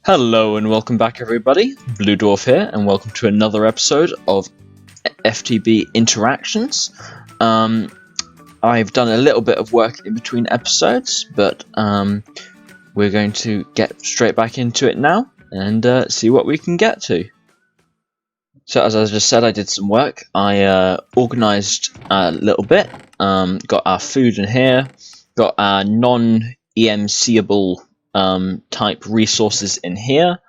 Hello and welcome back everybody, Blue Dwarf here, and welcome to another episode of FTB Interactions. I've done a little bit of work in between episodes, but we're going to get straight back into it now and see what we can get to. So as I just said, I did some work. I organised a little bit, got our food in here, got our non-EMCable type resources in here.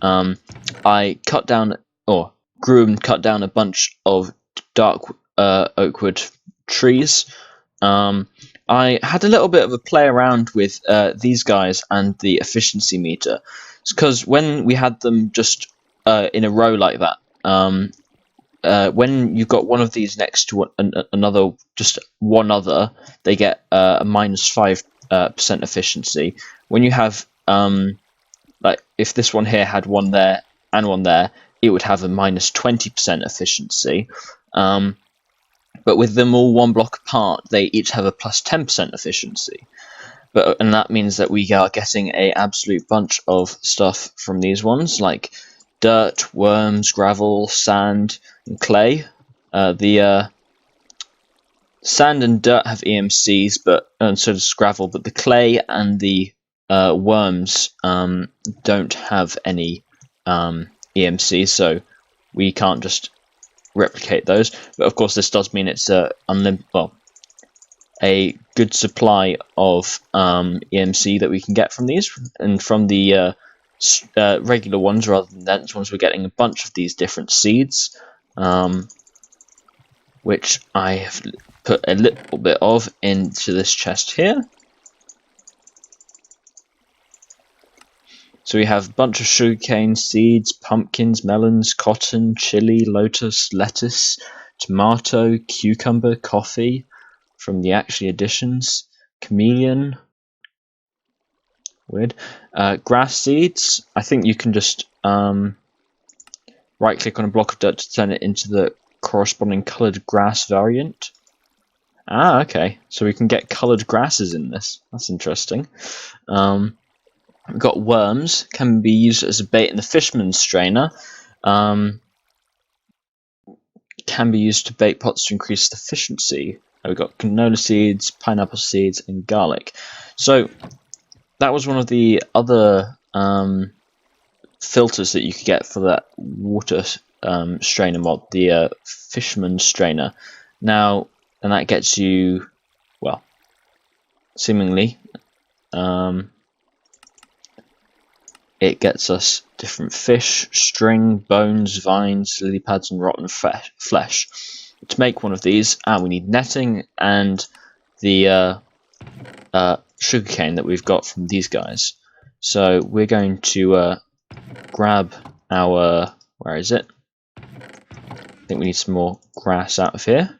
I cut down, or grew and cut down a bunch of dark oakwood trees. I had a little bit of a play around with these guys and the efficiency meter, because when we had them just in a row like that, when you've got one of these next to another, just one other, they get a -5% efficiency. When you have like if this one here had one there and one there, it would have a -20% efficiency. But with them all one block apart, they each have a +10% efficiency. And that means that we are getting a absolute bunch of stuff from these ones, like dirt, worms, gravel, sand, and clay. The sand and dirt have EMCs, and so does gravel, but the clay and the worms don't have any EMC, so we can't just replicate those. But of course, this does mean it's a good supply of EMC that we can get from these, and from the regular ones rather than dense ones, we're getting a bunch of these different seeds, which I have put a little bit of into this chest here. So we have a bunch of sugarcane seeds, pumpkins, melons, cotton, chili, lotus, lettuce, tomato, cucumber, coffee from the actually additions, chameleon, weird, grass seeds. I think you can just right click on a block of dirt to turn it into the corresponding coloured grass variant. Ah, okay, so we can get coloured grasses in this. That's interesting. We've got worms, can be used as a bait in the fisherman's strainer. Can be used to bait pots to increase the efficiency. We've got canola seeds, pineapple seeds, and garlic. So that was one of the other filters that you could get for that water strainer mod, the fisherman's strainer. Now, and that gets you, well, seemingly, it gets us different fish, string, bones, vines, lily pads, and rotten flesh. To make one of these, we need netting and the sugarcane that we've got from these guys. So we're going to grab our, where is it? I think we need some more grass out of here.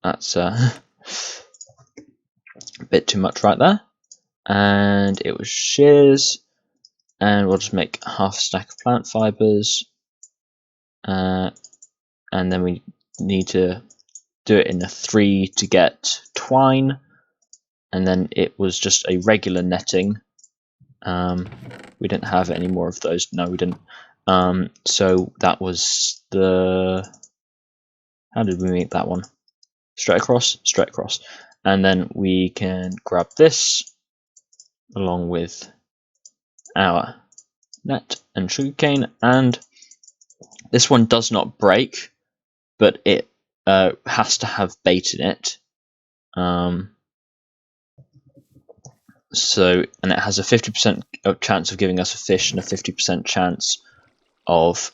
That's a bit too much right there. And it was shears, and we'll just make half a stack of plant fibers, and then we need to do it in a 3 to get twine, and then it was just a regular netting. We didn't have any more of those. No, we didn't. So that was the, how did we make that one? Straight across, and then we can grab this along with our net and sugarcane, and this one does not break, but it has to have bait in it. So, and it has a 50% chance of giving us a fish and a 50% chance of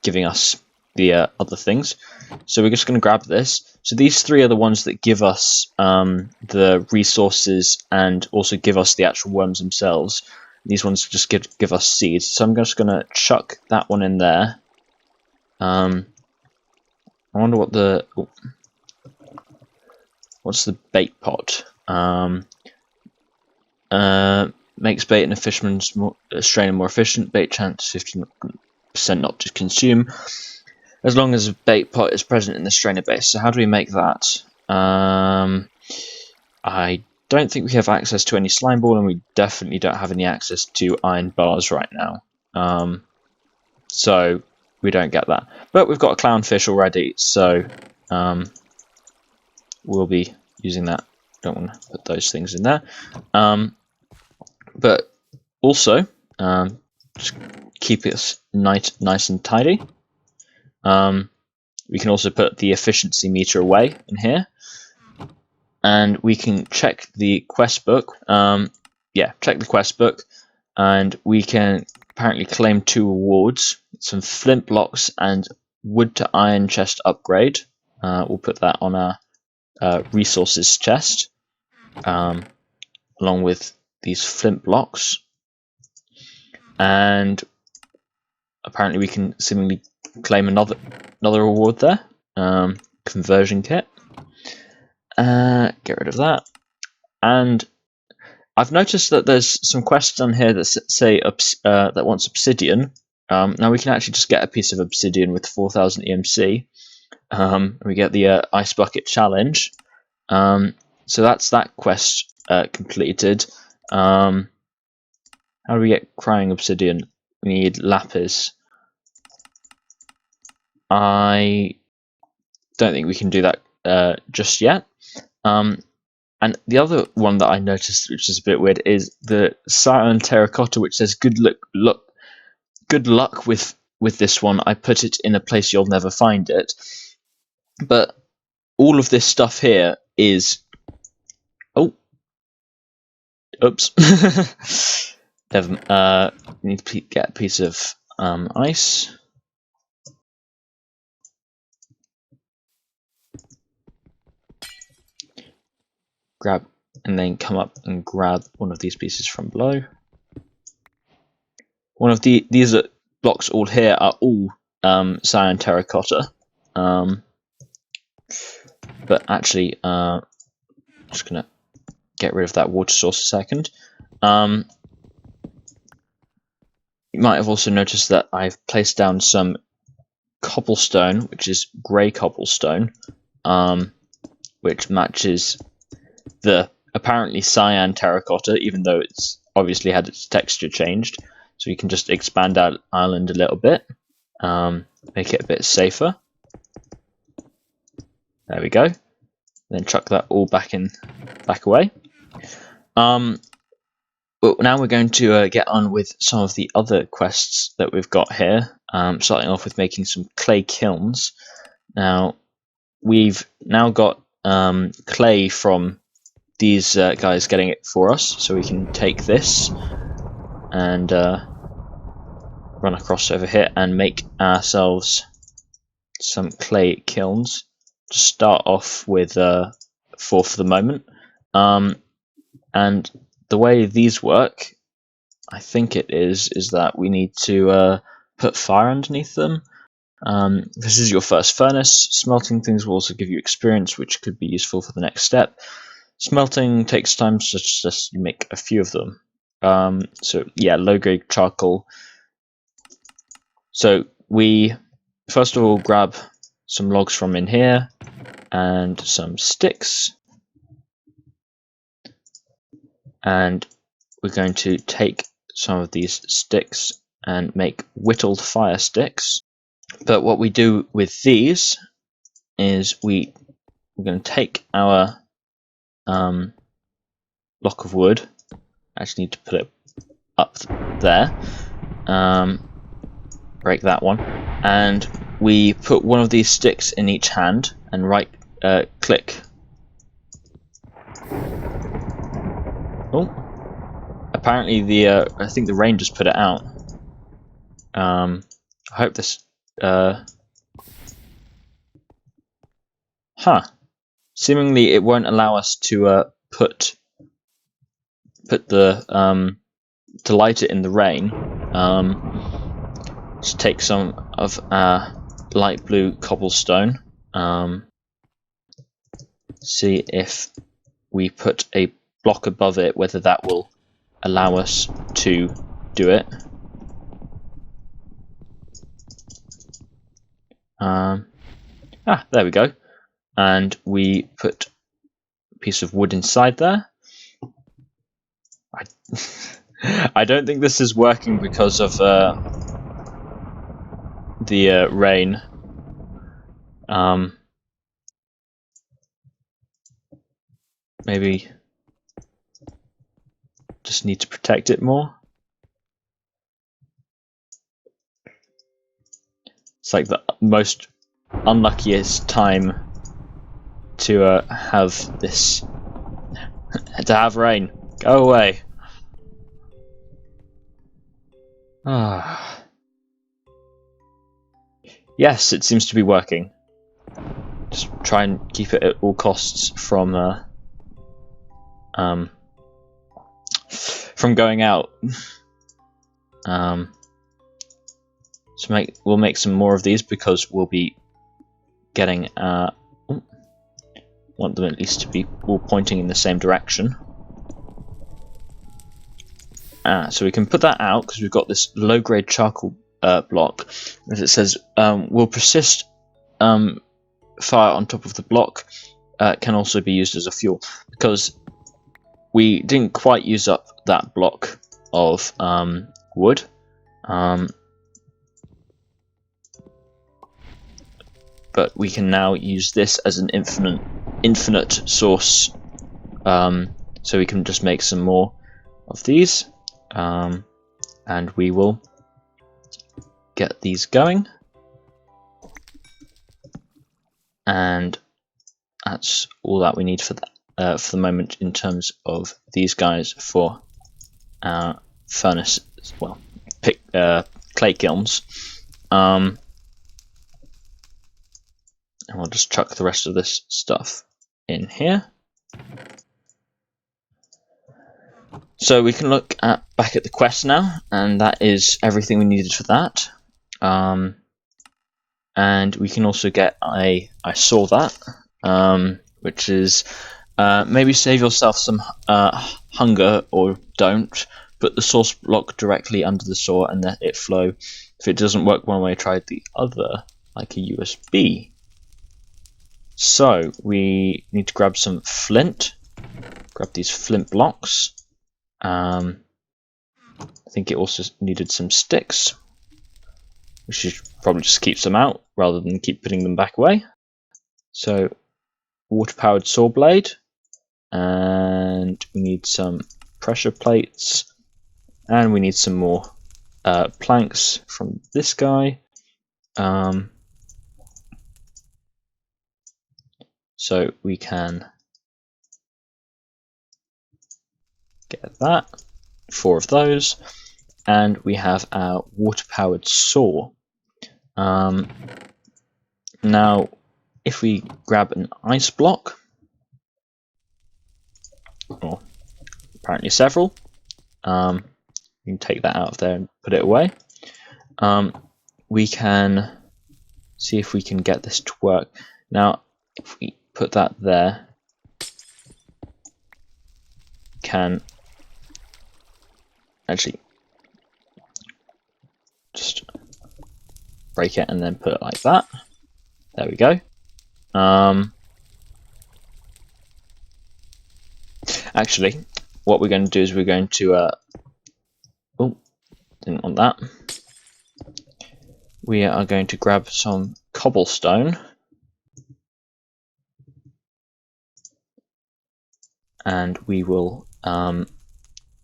giving us the other things. So we're just going to grab this. So these three are the ones that give us the resources and also give us the actual worms themselves. These ones just give us seeds. So I'm just going to chuck that one in there. I wonder what the, what's the bait pot? Makes bait in a fisherman's strainer more efficient. Bait chance 15% not to consume, as long as a bait pot is present in the strainer base. So how do we make that? I don't think we have access to any slime ball, and we definitely don't have any access to iron bars right now. So we don't get that. But we've got a clownfish already, so we'll be using that. Don't want to put those things in there. But also, just keep it nice and tidy. We can also put the efficiency meter away in here. And we can check the quest book. Check the quest book. And we can apparently claim 2 rewards. Some flint blocks and wood to iron chest upgrade. We'll put that on our resources chest. Along with these flint blocks. And apparently we can seemingly claim another reward there. Conversion kit. Get rid of that. And I've noticed that there's some quests on here that say that wants obsidian. Now we can actually just get a piece of obsidian with 4000 EMC. We get the ice bucket challenge. So that's that quest completed. How do we get crying obsidian? We need lapis. I don't think we can do that just yet. And the other one that I noticed, which is a bit weird, is the cyan terracotta, which says good luck with this one. I put it in a place you'll never find it. But all of this stuff here is oops. Need to get a piece of ice. Grab and then come up and grab one of these pieces from below. These blocks all here are all cyan terracotta. But actually, just gonna get rid of that water source a second. You might have also noticed that I've placed down some cobblestone, which is grey cobblestone, which matches the apparently cyan terracotta, even though it's obviously had its texture changed. So you can just expand our island a little bit, make it a bit safer. There we go. Then chuck that all back away. But now we're going to get on with some of the other quests that we've got here. Starting off with making some clay kilns. Now we've got clay from these guys getting it for us, so we can take this and run across over here and make ourselves some clay kilns. To start off with 4 for the moment, and the way these work, I think it is that we need to put fire underneath them. This is your first furnace. Smelting things will also give you experience, which could be useful for the next step. Smelting takes time, so just make a few of them. So yeah, low grade charcoal. So we first of all grab some logs from in here and some sticks, and we're going to take some of these sticks and make whittled fire sticks. But what we do with these is we're going to take our block of wood. I actually need to put it up there. Break that one, and we put one of these sticks in each hand and right click. Oh, apparently I think the rain just put it out. I hope this seemingly it won't allow us to put the to light it in the rain. Just take some of our light blue cobblestone. See if we put a block above it, whether that will allow us to do it. There we go. And we put a piece of wood inside there. I, I don't think this is working because of the rain. Maybe just need to protect it more. It's like the most unluckiest time to have this to have rain. Go away. Ah. Yes, it seems to be working. Just try and keep it at all costs from going out. So we'll make some more of these because we'll be getting want them at least to be all pointing in the same direction. So we can put that out because we've got this low-grade charcoal block. As it says, will persist fire on top of the block. Can also be used as a fuel because we didn't quite use up that block of wood. But we can now use this as an infinite source, so we can just make some more of these, and we will get these going, and that's all that we need for the moment in terms of these guys for our furnace, well, clay kilns. And we'll just chuck the rest of this stuff in here. So we can look back at the quest now, and that is everything we needed for that. And we can also get I saw that, which is maybe save yourself some hunger, or don't. Put the source block directly under the saw and let it flow. If it doesn't work one way, try the other, like a USB. So we need to grab some flint. Grab these flint blocks. I think it also needed some sticks. We should probably just keep some out rather than keep putting them back away. So water-powered saw blade, and we need some pressure plates, and we need some more planks from this guy. So we can get that, 4 of those, and we have our water-powered saw. Now, if we grab an ice block, or apparently several, we can take that out of there and put it away. We can see if we can get this to work. Now, if we put that there, can actually just break it and then put it like that. There we go. Actually, what we're going to do is we're going to oh, didn't want that. We are going to grab some cobblestone, and we will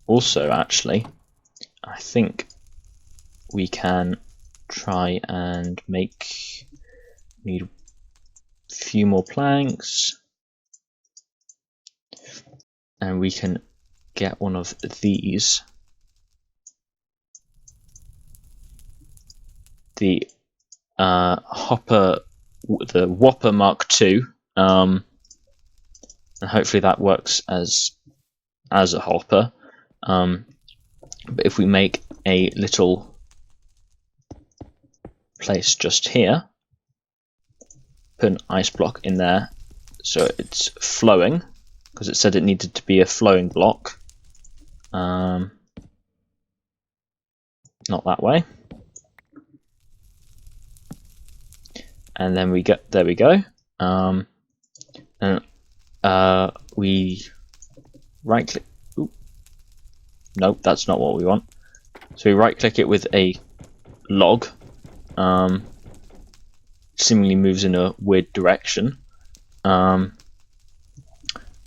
also, actually, I think we can try and need a few more planks, and we can get one of these, the Whopper Mark II, and hopefully that works as a hopper. But if we make a little place just here, put an ice block in there so it's flowing, because it said it needed to be a flowing block. Not that way. And then we get, there we go. And we right click. Ooh. Nope, that's not what we want. So we right-click it with a log. Seemingly moves in a weird direction.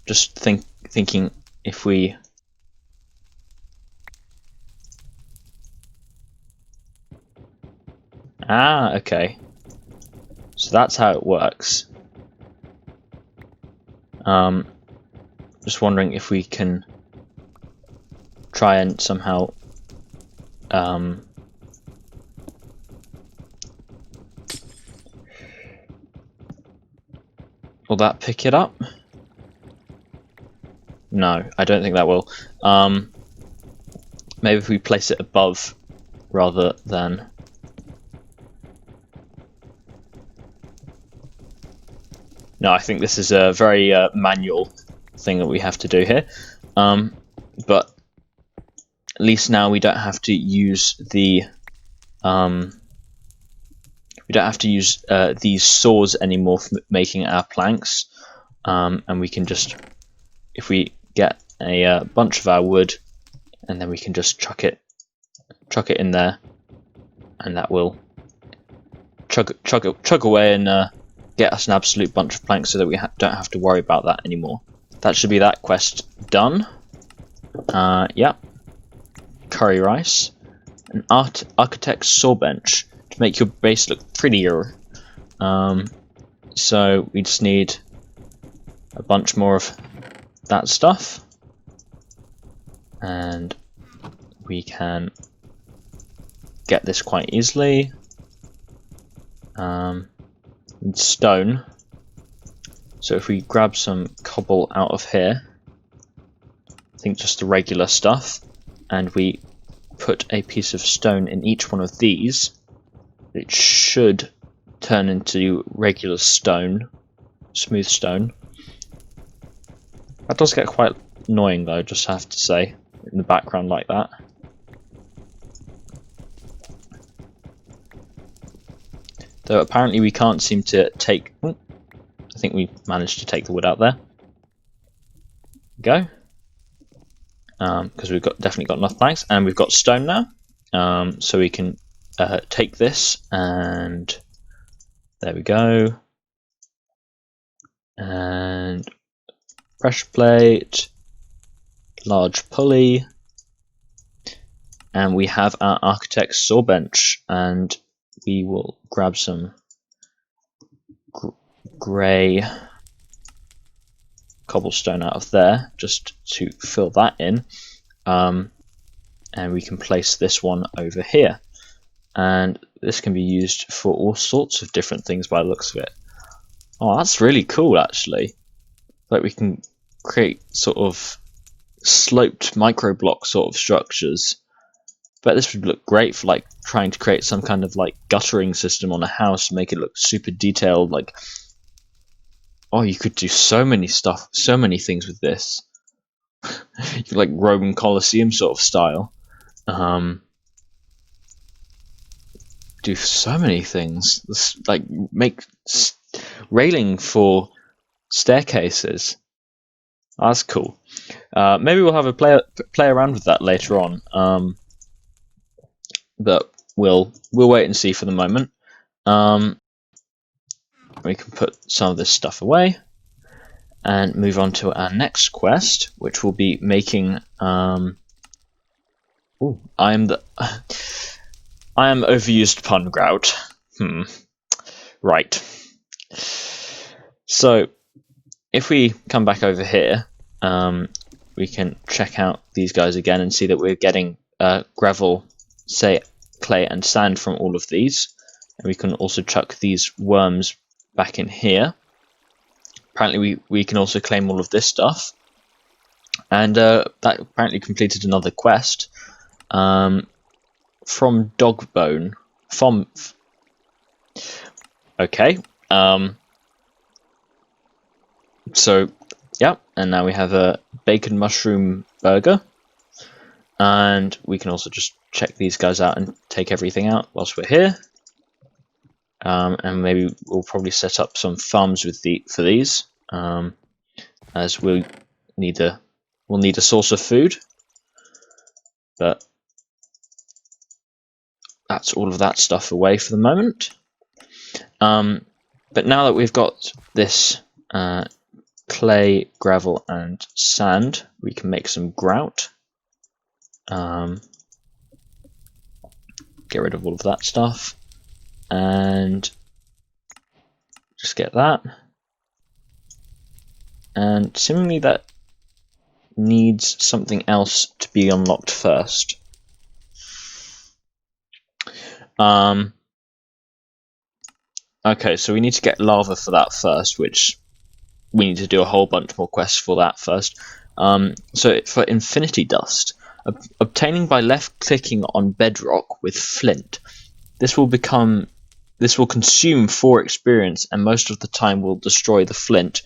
Just thinking if we... Ah, okay. So that's how it works. Just wondering if we can try and somehow will that pick it up? No, I don't think that will. Maybe if we place it above rather than... No, I think this is a very manual thing that we have to do here. But at least now we don't have to use the these saws anymore for making our planks, and we can just, if we get a bunch of our wood, and then we can just chuck it in there, and that will chug away and get us an absolute bunch of planks, so that we don't have to worry about that anymore. That should be that quest done. Yeah. Curry rice. An architect's saw bench to make your base look prettier. So we just need a bunch more of that stuff, and we can get this quite easily. Stone. So if we grab some cobble out of here, I think just the regular stuff, and we put a piece of stone in each one of these, it should turn into regular stone, smooth stone. That does get quite annoying though, just have to say, in the background like that. Though apparently we can't seem to take... I think we managed to take the wood out there. Go. Because we've definitely got enough planks, and we've got stone now. So we can take this, and there we go. And pressure plate, large pulley, and we have our architect's saw bench, and we will grab some grey cobblestone out of there just to fill that in, and we can place this one over here, and this can be used for all sorts of different things by the looks of it. Oh, that's really cool actually. Like we can create sort of sloped micro block sort of structures. But this would look great for like trying to create some kind of like guttering system on a house and make it look super detailed. Like, oh, you could do so many stuff, so many things with this. You could like Roman Colosseum sort of style. Do so many things. Like make railing for staircases. Oh, that's cool. Maybe we'll have a play around with that later on. But we'll wait and see for the moment. We can put some of this stuff away and move on to our next quest, which will be making. I am overused pun grout. Right. So if we come back over here, we can check out these guys again and see that we're getting gravel, clay and sand from all of these, and we can also chuck these worms back in here. Apparently we can also claim all of this stuff, and that apparently completed another quest from Dogbone. Okay, so yeah, and now we have a bacon mushroom burger. And we can also just check these guys out and take everything out whilst we're here. And maybe we'll probably set up some farms for these, as we'll need a source of food. but that's all of that stuff away for the moment. But now that we've got this clay, gravel, and sand, we can make some grout. Get rid of all of that stuff, and just get that. And seemingly that needs something else to be unlocked first. Okay, so we need to get lava for that first, which we need to do a whole bunch more quests for that first. So for infinity dust, obtaining by left-clicking on bedrock with flint. This will consume 4 experience, and most of the time will destroy the flint.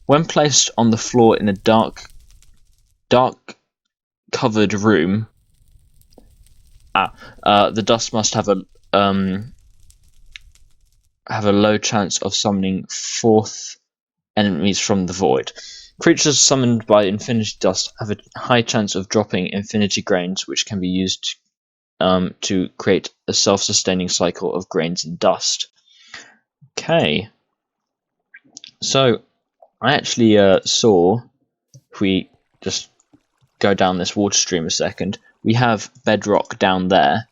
When placed on the floor in a dark covered room, the dust must have a low chance of summoning 4th enemies from the void. Creatures summoned by infinity dust have a high chance of dropping infinity grains, which can be used to create a self-sustaining cycle of grains and dust. Okay, so I actually saw, if we just go down this water stream a second, we have bedrock down there,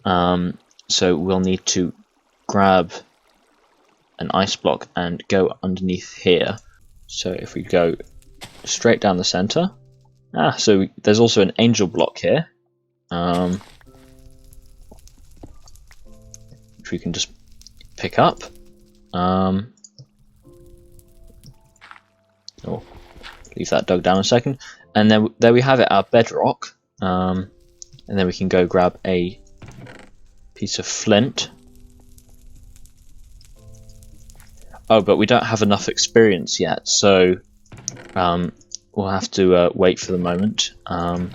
so we'll need to grab an ice block and go underneath here. So if we go straight down the center, so there's also an angel block here, which we can just pick up. Leave that dug down a second, and then there we have it, our bedrock. And then we can go grab a piece of flint. Oh, but we don't have enough experience yet, so we'll have to wait for the moment. I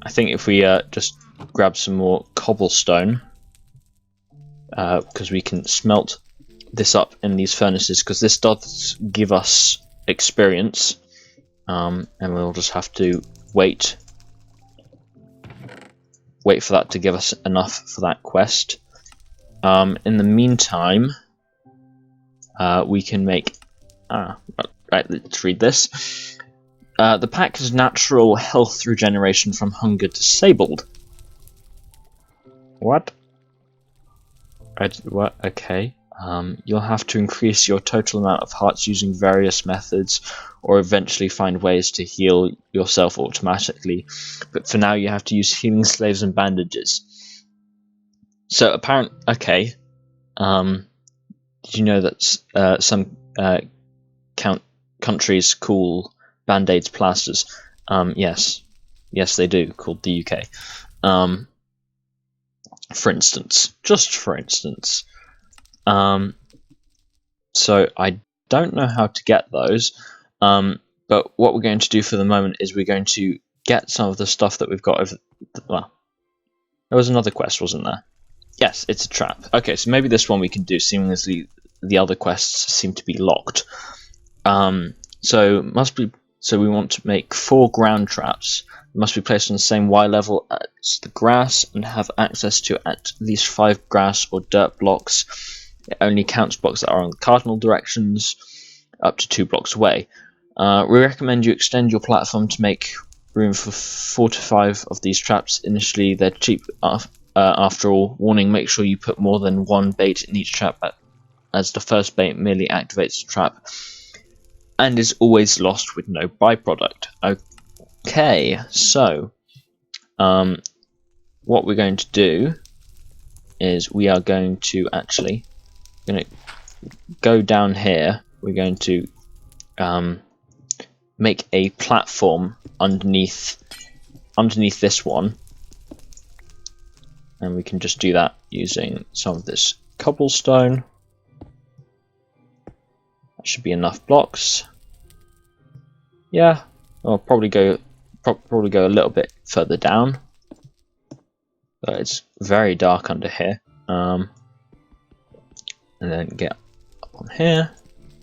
think if we just grab some more cobblestone, because we can smelt this up in these furnaces, because this does give us experience, and we'll just have to wait for that to give us enough for that quest. In the meantime, we can make... right, let's read this. The pack has natural health regeneration from hunger disabled. What? What? Okay. You'll have to increase your total amount of hearts using various methods, or eventually find ways to heal yourself automatically. But for now, you have to use healing slaves and bandages. So apparently, okay. Did you know that some countries call band-aids plasters? Yes, they do. Called the UK. For instance, just for instance. So I don't know how to get those, but what we're going to do for the moment is we're going to get some of the stuff that we've got over... Well, there was another quest, wasn't there? Yes, it's a trap. Okay, so maybe this one we can do, seemingly the other quests seem to be locked. So we want to make 4 ground traps. They must be placed on the same Y level as the grass and have access to at least 5 grass or dirt blocks. It only counts blocks that are on cardinal directions, up to 2 blocks away. We recommend you extend your platform to make room for 4 to 5 of these traps. Initially, they're cheap after all. Warning, make sure you put more than 1 bait in each trap, as the first bait merely activates the trap and is always lost with no byproduct. Okay, so what we're going to do is we are going to go down here. We're going to make a platform underneath this one, and we can just do that using some of this cobblestone. That should be enough blocks. Yeah, I'll probably go a little bit further down. But it's very dark under here. And then get up on here.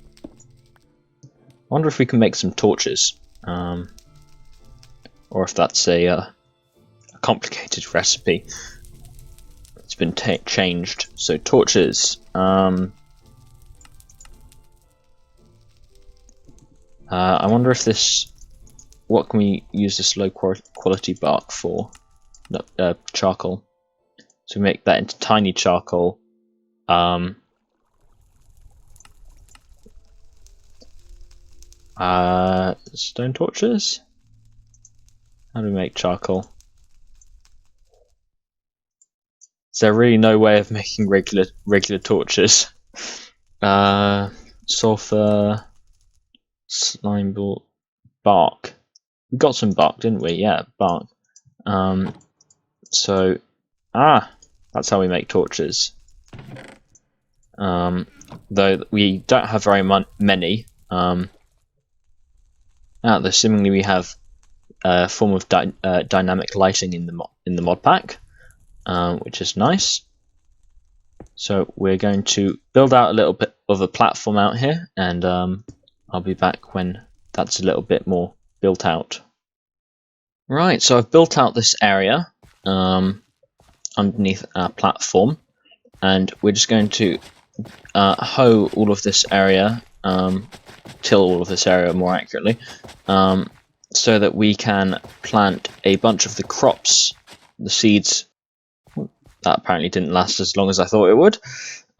I wonder if we can make some torches, or if that's a complicated recipe. It's been changed. So torches. I wonder if this. What can we use this low quality bark for? No, charcoal. So we make that into tiny charcoal. Stone torches? How do we make charcoal? Is there really no way of making regular torches? Sulfur, slime ball, bark. We got some bark, didn't we? Yeah, bark. So, that's how we make torches. Though we don't have very many. Though seemingly we have a form of dynamic lighting in the mod pack, which is nice. So we're going to build out a little bit of a platform out here, and I'll be back when that's a little bit more built out. Right, so I've built out this area underneath our platform, and we're just going to hoe all of this area, till all of this area more accurately, so that we can plant a bunch of the crops, the seeds. That apparently didn't last as long as I thought it would,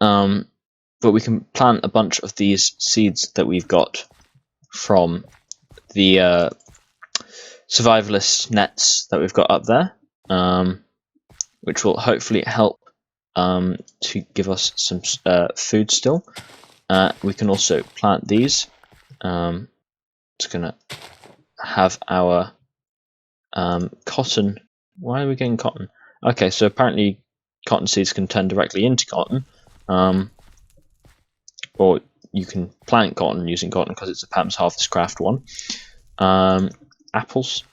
but we can plant a bunch of these seeds that we've got from the survivalist nets that we've got up there, which will hopefully help to give us some food still. We can also plant these. It's gonna have our cotton. Why are we getting cotton? Okay, so apparently cotton seeds can turn directly into cotton, or you can plant cotton using cotton because it's a Pam's Harvest Craft one. Apples.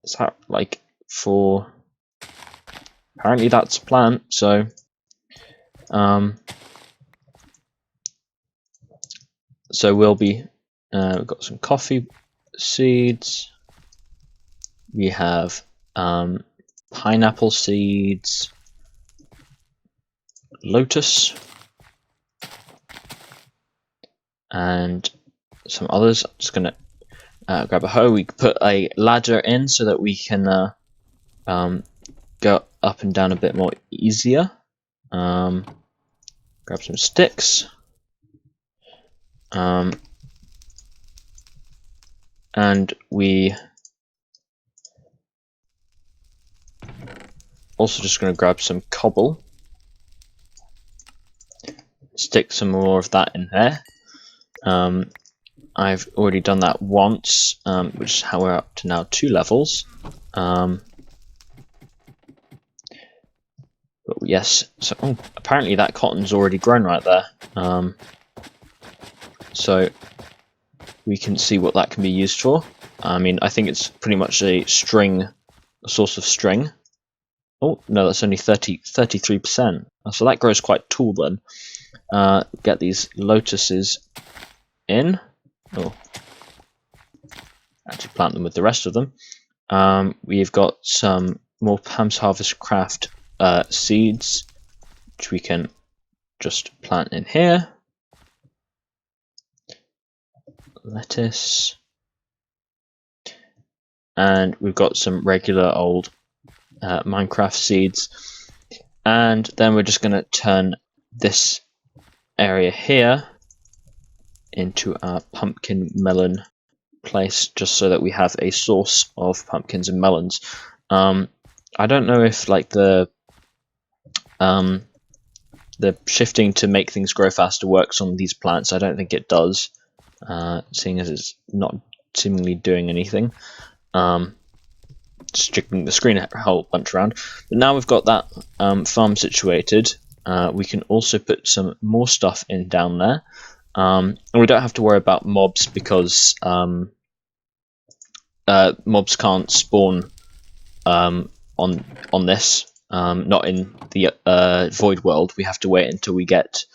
Is that like for? Apparently that's a plant. So, so we'll be. We've got some coffee seeds. We have pineapple seeds, lotus, and some others. I'm just gonna grab a hoe. We put a ladder in so that we can go up and down a bit more easier. Grab some sticks. And we also just going to grab some cobble, stick some more of that in there. I've already done that once, which is how we're up to now 2 levels. But yes, so apparently that cotton's already grown right there. So we can see what that can be used for. I mean, I think it's pretty much a source of string. Oh, no, that's only 33%. So that grows quite tall then. Get these lotuses in. Oh, actually plant them with the rest of them. We've got some more Pam's Harvest Craft seeds, which we can just plant in here. Lettuce. And we've got some regular old Minecraft seeds. And then we're just going to turn this area here into our pumpkin melon place, just so that we have a source of pumpkins and melons. I don't know if like the shifting to make things grow faster works on these plants. I don't think it does, seeing as it's not seemingly doing anything. Just jiggling the screen a whole bunch around. But now we've got that farm situated, we can also put some more stuff in down there. And we don't have to worry about mobs because mobs can't spawn on this. Not in the void world. We have to wait until we get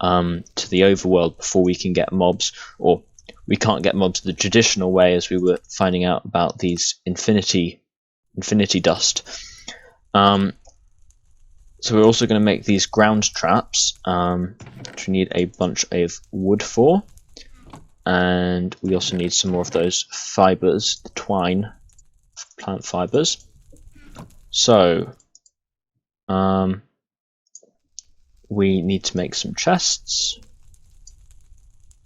to the overworld before we can get mobs, or we can't get mobs the traditional way, as we were finding out about these infinity infinity dust. So we're also going to make these ground traps, which we need a bunch of wood for. And we also need some more of those fibers, the twine, plant fibers. So we need to make some chests,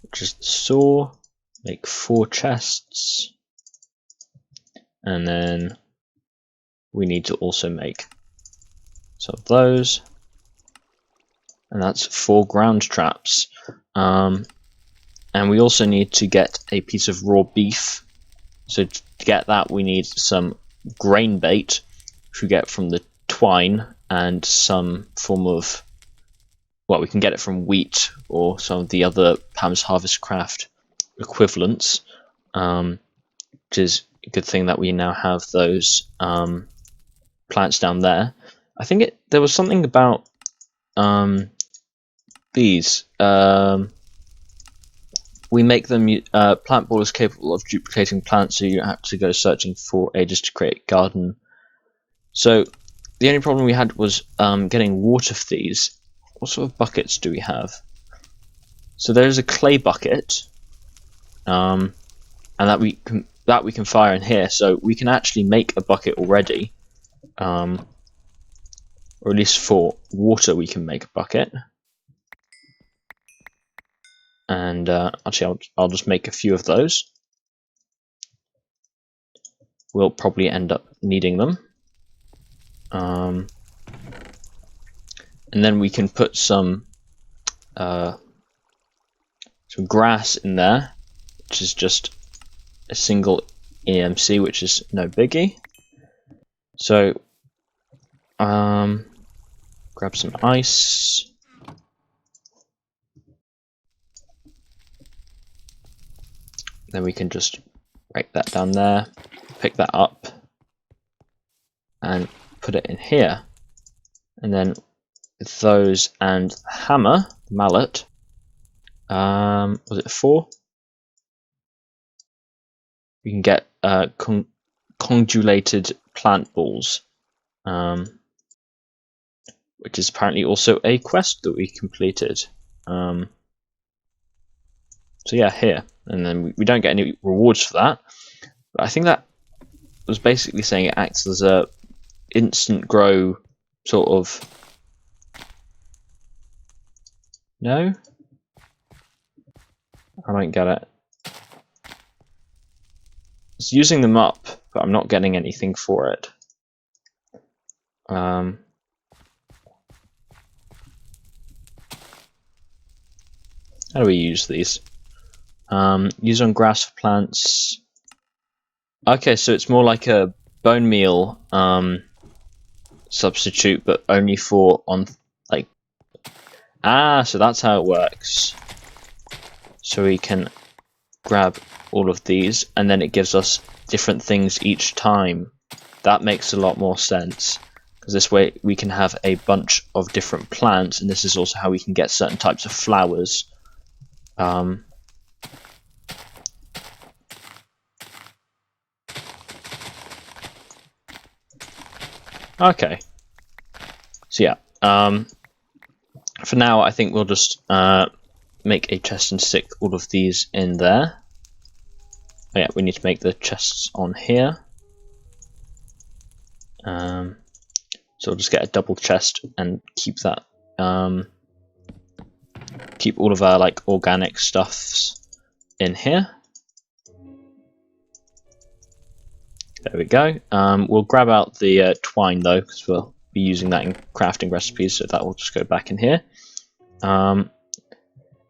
which is the saw. Make 4 chests, and then we need to also make some of those, and that's 4 ground traps. And we also need to get a piece of raw beef. So to get that, we need some grain bait, which we get from the twine, and some form of, well, we can get it from wheat or some of the other Pam's Harvest Craft equivalents, which is a good thing that we now have those plants down there. I think there was something about these. We make them plant borders capable of duplicating plants, so you don't have to go searching for ages to create a garden. So the only problem we had was getting water for these. What sort of buckets do we have? So there's a clay bucket, and that we can fire in here. So we can actually make a bucket already, or at least for water we can make a bucket. And actually, I'll just make a few of those. We'll probably end up needing them. And then we can put some grass in there, which is just a single EMC, which is no biggie. So grab some ice. Then we can just break that down there, pick that up, and put it in here. And then with those and the hammer, the mallet, was it 4? We can get congelated plant balls, which is apparently also a quest that we completed. So yeah, here. And then we don't get any rewards for that. But I think that was basically saying it acts as a instant grow sort of. No? I don't get it. It's using them up, but I'm not getting anything for it. How do we use these? Use on grass for plants. Okay, so it's more like a bone meal substitute, but only for on like. So that's how it works. So we can grab all of these, and then it gives us different things each time. That makes a lot more sense, because this way we can have a bunch of different plants, and this is also how we can get certain types of flowers. Okay. So yeah, for now I think we'll just make a chest and stick all of these in there. Oh yeah, we need to make the chests on here. So we'll just get a double chest and keep that. Keep all of our like organic stuffs in here. There we go. We'll grab out the twine though, because we'll be using that in crafting recipes, so that will just go back in here.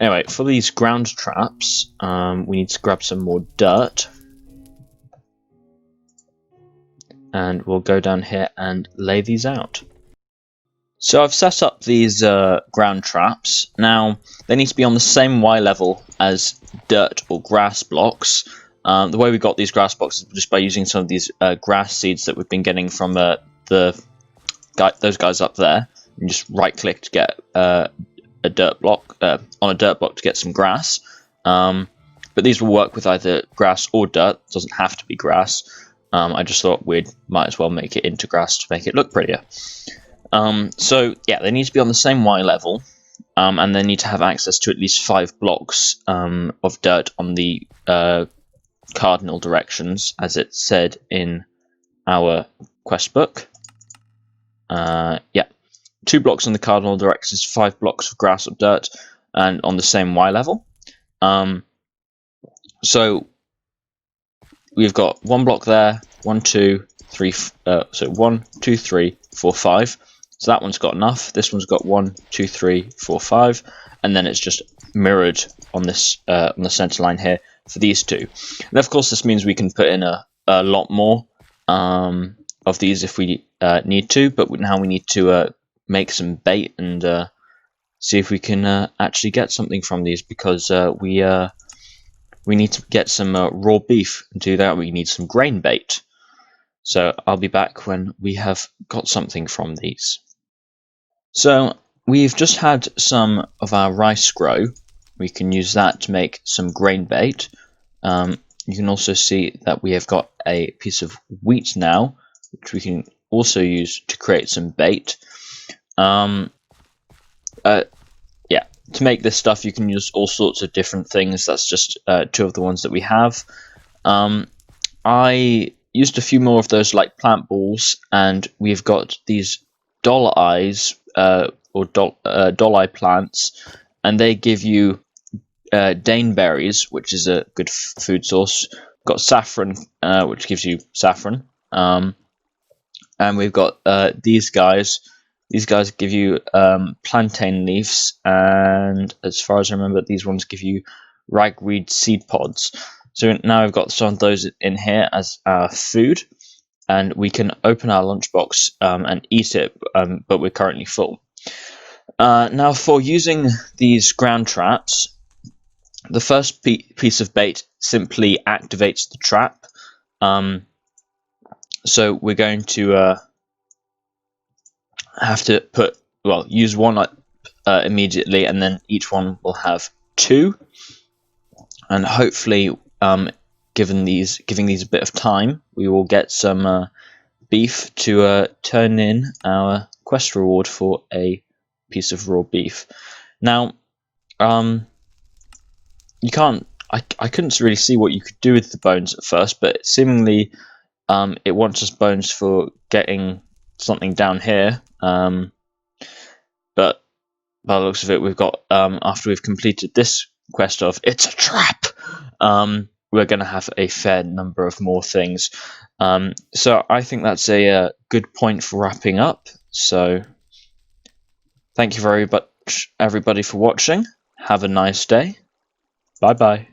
Anyway, for these ground traps, we need to grab some more dirt. And we'll go down here and lay these out. So I've set up these ground traps. Now, they need to be on the same Y level as dirt or grass blocks. The way we got these grass blocks is just by using some of these grass seeds that we've been getting from those guys up there. You just right-click to get a dirt block on a dirt block to get some grass. But these will work with either grass or dirt. It doesn't have to be grass. I just thought we might as well make it into grass to make it look prettier. So yeah, they need to be on the same Y level, and they need to have access to at least 5 blocks of dirt on the cardinal directions, as it said in our quest book. Yeah, 2 blocks on the cardinal directions, 5 blocks of grass or dirt, and on the same Y level. So we've got 1 block there, 1, 2, 3. So 1, 2, 3, 4, 5. So that one's got enough. This one's got 1, 2, 3, 4, 5, and then it's just mirrored on this on the center line here for these 2. And of course, this means we can put in a lot more of these if we need to. But now we need to make some bait and see if we can actually get something from these, because we need to get some raw beef. And to do that, we need some grain bait. So I'll be back when we have got something from these. So we've just had some of our rice grow. We can use that to make some grain bait. You can also see that we have got a piece of wheat now, which we can also use to create some bait. Yeah, to make this stuff you can use all sorts of different things. That's just 2 of the ones that we have. I used a few more of those like plant balls, and we've got these doll eyes or doll eye plants, and they give you daneberries, which is a good food source. We've got saffron, which gives you saffron, and we've got these guys. These guys give you plantain leaves, and as far as I remember, these ones give you ragweed seed pods. So now we've got some of those in here as our food, and we can open our lunchbox and eat it, but we're currently full. Now, for using these ground traps, the first piece of bait simply activates the trap. So we're going to have to use one immediately, and then each one will have 2. And hopefully, giving these a bit of time, we will get some beef to turn in our quest reward for a piece of raw beef. Now, you can't. I couldn't really see what you could do with the bones at first, but seemingly it wants us bones for getting something down here. But by the looks of it, we've got after we've completed this quest of "It's a trap," we're going to have a fair number of more things. So I think that's a good point for wrapping up. So thank you very much, everybody, for watching. Have a nice day. Bye bye.